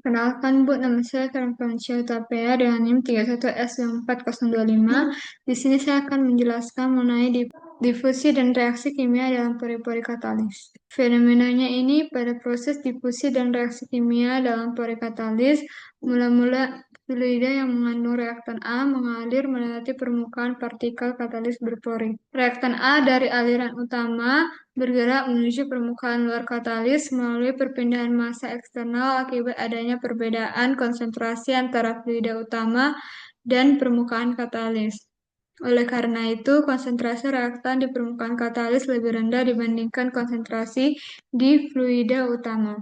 Kenalkan Bu, nama saya Karen Francia Utapea dengan NIM 31S40425. Di sini saya akan menjelaskan mengenai difusi dan reaksi kimia dalam pori-pori katalis. Fenomenanya ini pada proses difusi dan reaksi kimia dalam pori katalis, mula-mula fluida yang mengandung reaktan A mengalir melewati permukaan partikel katalis berpori. Reaktan A dari aliran utama bergerak menuju permukaan luar katalis melalui perpindahan massa eksternal akibat adanya perbedaan konsentrasi antara fluida utama dan permukaan katalis. Oleh karena itu, konsentrasi reaktan di permukaan katalis lebih rendah dibandingkan konsentrasi di fluida utama.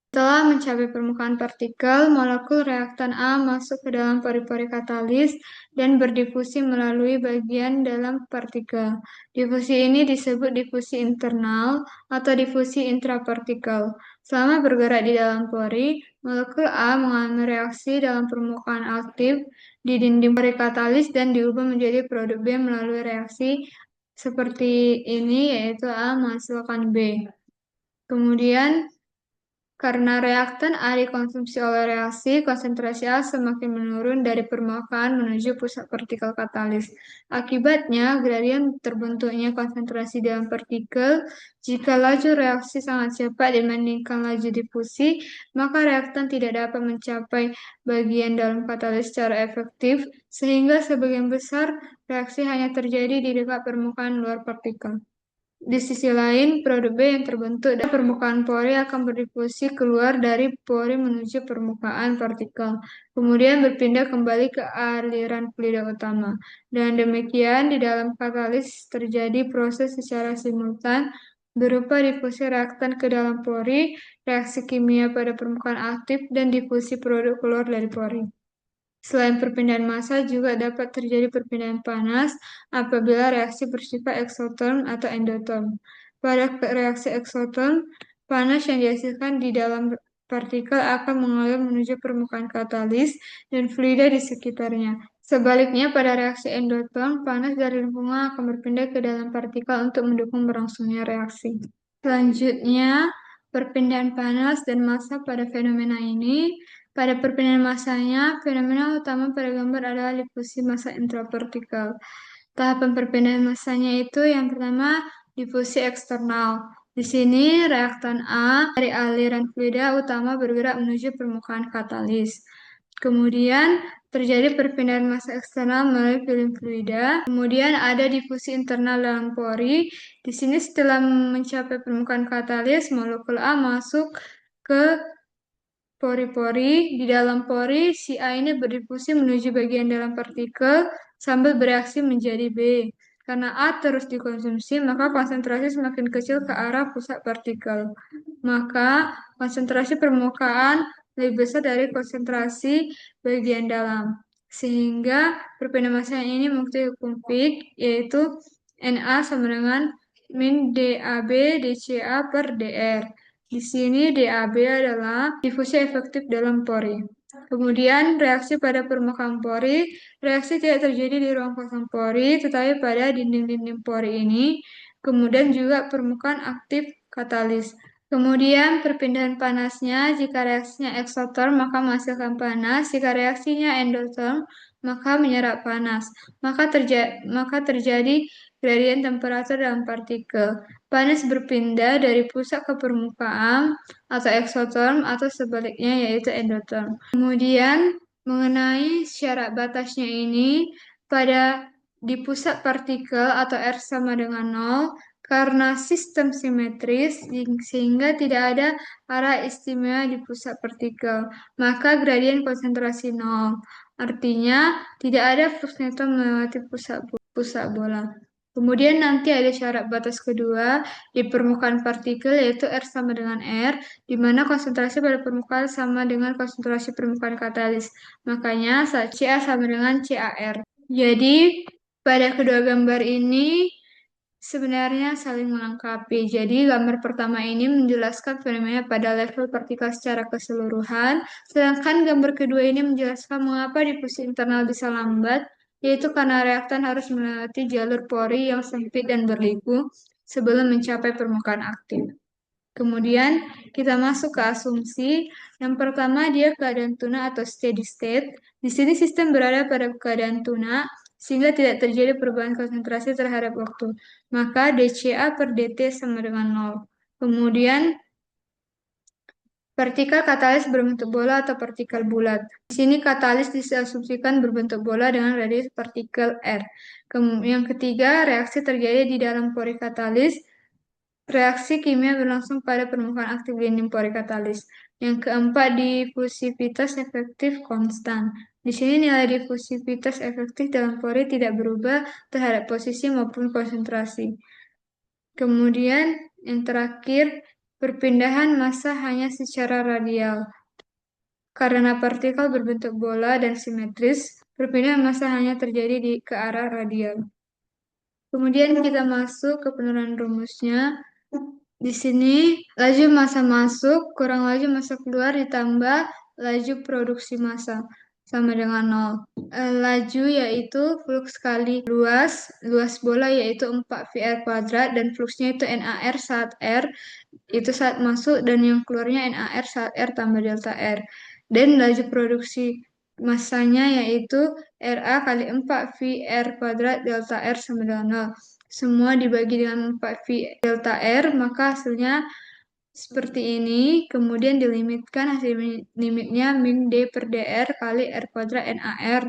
Setelah mencapai permukaan partikel, molekul reaktan A masuk ke dalam pori-pori katalis dan berdifusi melalui bagian dalam partikel. Difusi ini disebut difusi internal atau difusi intrapartikel. Selama bergerak di dalam pori, molekul A mengalami reaksi dalam permukaan aktif di dinding pori katalis dan diubah menjadi produk B melalui reaksi seperti ini, yaitu A menghasilkan B. Kemudian, karena reaktan A dikonsumsi oleh reaksi, konsentrasi A semakin menurun dari permukaan menuju pusat partikel katalis. Akibatnya, gradien terbentuknya konsentrasi dalam partikel. Jika laju reaksi sangat cepat dibandingkan laju difusi, maka reaktan tidak dapat mencapai bagian dalam katalis secara efektif, sehingga sebagian besar reaksi hanya terjadi di dekat permukaan luar partikel. Di sisi lain, produk B yang terbentuk dari permukaan pori akan berdifusi keluar dari pori menuju permukaan partikel, kemudian berpindah kembali ke aliran fluida utama. Dan demikian, di dalam katalis terjadi proses secara simultan berupa difusi reaktan ke dalam pori, reaksi kimia pada permukaan aktif, dan difusi produk keluar dari pori. Selain perpindahan massa, juga dapat terjadi perpindahan panas apabila reaksi bersifat eksoterm atau endoterm. Pada reaksi eksoterm, panas yang dihasilkan di dalam partikel akan mengalir menuju permukaan katalis dan fluida di sekitarnya. Sebaliknya, pada reaksi endoterm, panas dari lingkungan akan berpindah ke dalam partikel untuk mendukung berlangsungnya reaksi. Selanjutnya, perpindahan panas dan massa pada fenomena ini. Pada perpindahan massanya, fenomena utama pada gambar adalah difusi massa intrapartikel. Tahapan perpindahan massanya itu yang pertama difusi eksternal. Di sini reaktan A dari aliran fluida utama bergerak menuju permukaan katalis. Kemudian terjadi perpindahan massa eksternal melalui film fluida. Kemudian ada difusi internal dalam pori. Di sini setelah mencapai permukaan katalis, molekul A masuk ke pori-pori. Di dalam pori, si A ini berdifusi menuju bagian dalam partikel sambil bereaksi menjadi B. Karena A terus dikonsumsi, maka konsentrasi semakin kecil ke arah pusat partikel. Maka konsentrasi permukaan lebih besar dari konsentrasi bagian dalam. Sehingga perpindahan massa ini mengikuti hukum Fick, yaitu Na sama dengan min DAB dCA per dR. Di sini DAB adalah difusi efektif dalam pori. Kemudian reaksi pada permukaan pori, reaksi tidak terjadi di ruang kosong pori, tetapi pada dinding-dinding pori ini. Kemudian juga permukaan aktif katalis. Kemudian perpindahan panasnya, jika reaksinya eksoterm maka menghasilkan panas, jika reaksinya endoterm maka menyerap panas. Maka terjadi gradien temperatur dalam partikel. Panas berpindah dari pusat ke permukaan atau eksoterm atau sebaliknya yaitu endoterm. Kemudian mengenai syarat batasnya ini di pusat partikel atau R sama dengan 0 karena sistem simetris sehingga tidak ada arah istimewa di pusat partikel, maka gradien konsentrasi 0. Artinya tidak ada flux neutron melewati pusat bola. Kemudian nanti ada syarat batas kedua di permukaan partikel yaitu R sama dengan R, di mana konsentrasi pada permukaan sama dengan konsentrasi permukaan katalis. Makanya Ca sama dengan CaR. Jadi pada kedua gambar ini sebenarnya saling melengkapi. Jadi gambar pertama ini menjelaskan fenomena pada level partikel secara keseluruhan, sedangkan gambar kedua ini menjelaskan mengapa difusi internal bisa lambat, yaitu karena reaktan harus melewati jalur pori yang sempit dan berliku sebelum mencapai permukaan aktif. Kemudian kita masuk ke asumsi. Yang pertama dia keadaan tuna atau steady state. Di sini sistem berada pada keadaan tuna sehingga tidak terjadi perubahan konsentrasi terhadap waktu. Maka dCA per dt sama dengan 0. Kemudian partikel katalis berbentuk bola atau partikel bulat. Di sini katalis diasumsikan berbentuk bola dengan radius partikel R. Yang ketiga, reaksi terjadi di dalam pori katalis. Reaksi kimia berlangsung pada permukaan aktif dinding pori katalis. Yang keempat, difusivitas efektif konstan. Di sini nilai difusivitas efektif dalam pori tidak berubah terhadap posisi maupun konsentrasi. Kemudian yang terakhir, perpindahan massa hanya secara radial. Karena partikel berbentuk bola dan simetris, perpindahan massa hanya terjadi ke arah radial. Kemudian kita masuk ke penurunan rumusnya. Di sini laju massa masuk kurang laju massa keluar ditambah laju produksi massa sama dengan 0. Laju yaitu flux kali luas bola yaitu 4 VR kuadrat dan fluxnya itu NAR saat R itu saat masuk dan yang keluarnya NAR saat R tambah delta R. Dan laju produksi massanya yaitu RA kali 4 VR kuadrat delta R sama dengan 0. Semua dibagi dengan 4 V delta R, maka hasilnya seperti ini. Kemudian dilimitkan, hasil limitnya min D per DR kali R kuadrat NAR.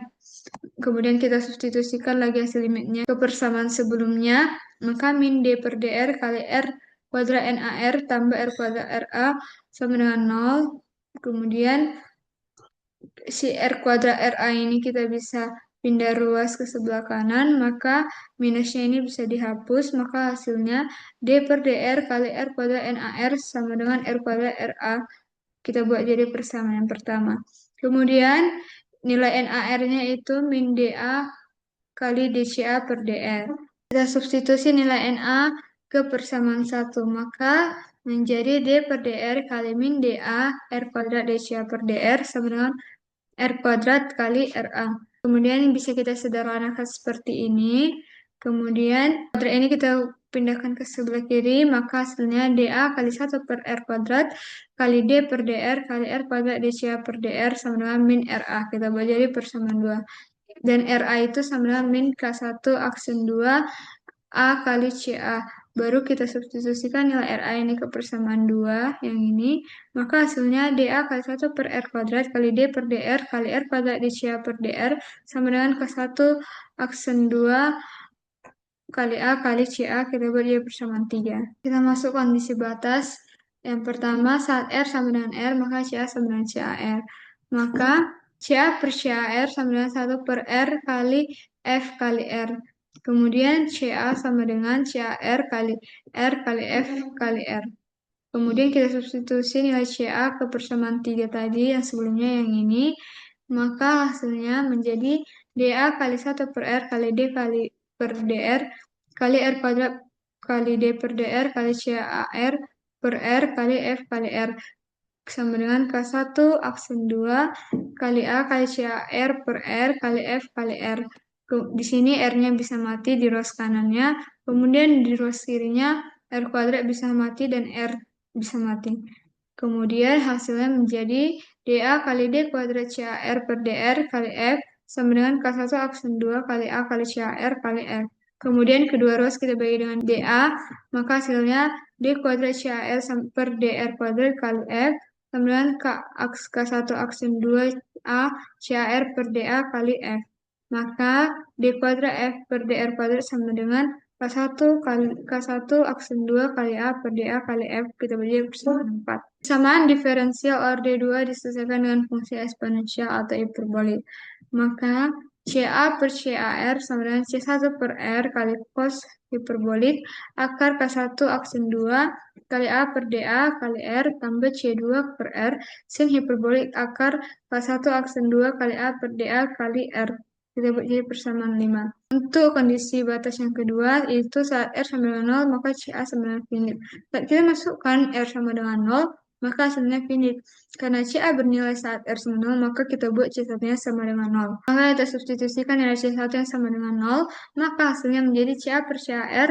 Kemudian kita substitusikan lagi hasil limitnya ke persamaan sebelumnya, maka min D per DR kali R kuadrat NAR tambah R kuadrat RA sama dengan 0. Kemudian si R kuadrat RA ini kita bisa pindah ruas ke sebelah kanan, maka minusnya ini bisa dihapus, maka hasilnya D per DR kali R kuadrat NAR sama dengan R kuadrat RA. Kita buat jadi persamaan yang pertama. Kemudian nilai NAR-nya itu min DA kali DCA per DR. Kita substitusi nilai NA ke persamaan 1, maka menjadi D per DR kali min DA R kuadrat DCA per DR sama dengan R kuadrat kali RA. Kemudian bisa kita sederhanakan seperti ini. Kemudian kuadrat ini kita pindahkan ke sebelah kiri, maka hasilnya DA kali 1 per R kuadrat kali D per DR kali R kuadrat DCA per DR sama dengan min RA. Kita buat jadi persamaan 2. Dan RA itu sama dengan min K1 aksen 2 A kali CA. Baru kita substitusikan nilai RA ini ke persamaan 2 yang ini. Maka hasilnya DA kali 1 per R kuadrat kali D per DR kali R kuadrat DCA per DR sama dengan K1 aksen 2 kali A kali CA. Kita buat jadi persamaan 3. Kita masuk kondisi batas. Yang pertama, saat R sama dengan R, maka CA sama dengan CAR. Maka CA per CAR sama dengan 1 per R kali F kali R. Kemudian CA sama dengan CAR kali R kali F kali R. Kemudian kita substitusi nilai CA ke persamaan 3 tadi yang sebelumnya yang ini. Maka hasilnya menjadi DA kali 1 per R kali D kali per DR kali R kuadrat kali D per DR kali CAR per R kali F kali R sama dengan K1 aksen 2 kali A kali CAR per R kali F kali R. Di sini R-nya bisa mati di ruas kanannya, kemudian di ruas kirinya R kuadrat bisa mati dan R bisa mati. Kemudian hasilnya menjadi DA kali D kuadrat CAR per DR kali F sama dengan K1 aksen 2 kali A kali CAR kali F. Kemudian kedua ruas kita bagi dengan DA, maka hasilnya D kuadrat CAR per DR kuadrat kali F sama dengan K1 aksen 2 A CAR per DA kali F. Maka D kuadrat F per DR kuadrat sama dengan K1 kali K1 aksen 2 kali A per DA kali F. Kita bagi persamaan 4. Persamaan diferensial orde 2 diselesaikan dengan fungsi eksponensial atau hiperbolik. Maka CA per CAR sama dengan C1 per R kali cos hiperbolik akar K1 aksen 2 kali A per DA kali R tambah C2 per R sin hiperbolik akar K1 aksen 2 kali A per DA kali R. Kita buat jadi persamaan 5. Untuk kondisi batas yang kedua, yaitu saat R sama dengan 0, maka CA sama dengan finit. Saat kita masukkan R sama dengan 0, maka hasilnya finit. Karena CA bernilai saat R sama 0, maka kita buat C1-nya sama dengan 0. Maka kita substitusikan nilai C1 yang sama dengan 0, maka hasilnya menjadi CA per CAR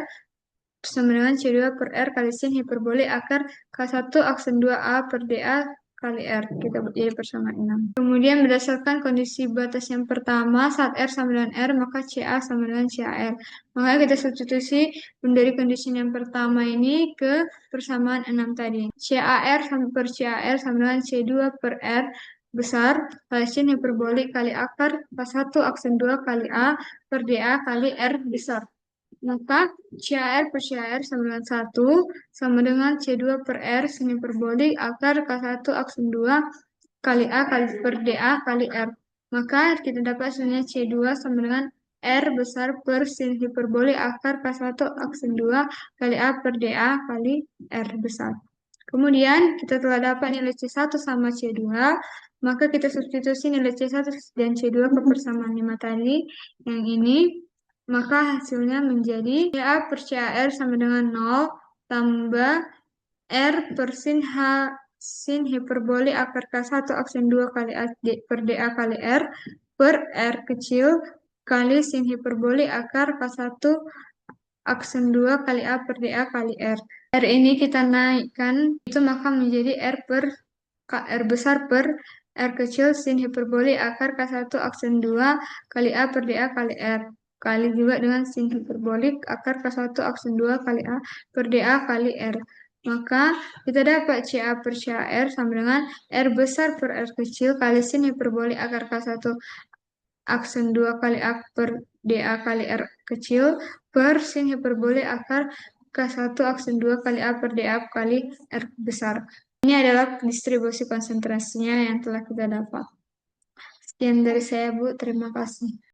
sama dengan C2 per R kali sin hiperboli akar K1 aksen 2A per DA kali R. Kita buat jadi persamaan 6. Kemudian berdasarkan kondisi batas yang pertama, saat R sama dengan R, maka CA sama dengan CAR. Maka kita substitusi dari kondisi yang pertama ini ke persamaan 6 tadi. CAR per CAR sama dengan C2 per R besar kali sin hiperbolik kali akar K1 aksen 2 kali A per DA kali R besar. Maka CAR per CAR sama dengan 1 sama dengan C2 per R sin hiperbolik akar K1 aksen 2 kali A kali per DA kali R. Maka kita dapat hasilnya C2 sama dengan R besar per sin hiperbolik akar K1 aksen 2 kali A per DA kali R besar. Kemudian kita telah dapat nilai C1 sama C2, maka kita substitusi nilai C1 dan C2 ke persamaan 5 tadi, yang ini, maka hasilnya menjadi CA per CAR sama dengan 0 tambah R per sin hiperbolik akar K1 aksen 2 kali A per DA kali R per R kecil kali sin hiperbolik akar K1 aksen 2 kali A per DA kali R. R ini kita naikkan, itu maka menjadi R besar per R kecil sin hiperbolik akar K1 aksen 2 kali A per DA kali R. Kali juga dengan sin hiperbolik akar K1 aksen 2 kali A per DA kali R. Maka kita dapat CA per CAR sama dengan R besar per R kecil kali sin hiperbolik akar K1 aksen 2 kali A per DA kali R kecil per sin hiperbolik akar K1 aksen 2 kali A per DA kali R besar. Ini adalah distribusi konsentrasinya yang telah kita dapat. Sekian dari saya, Bu. Terima kasih.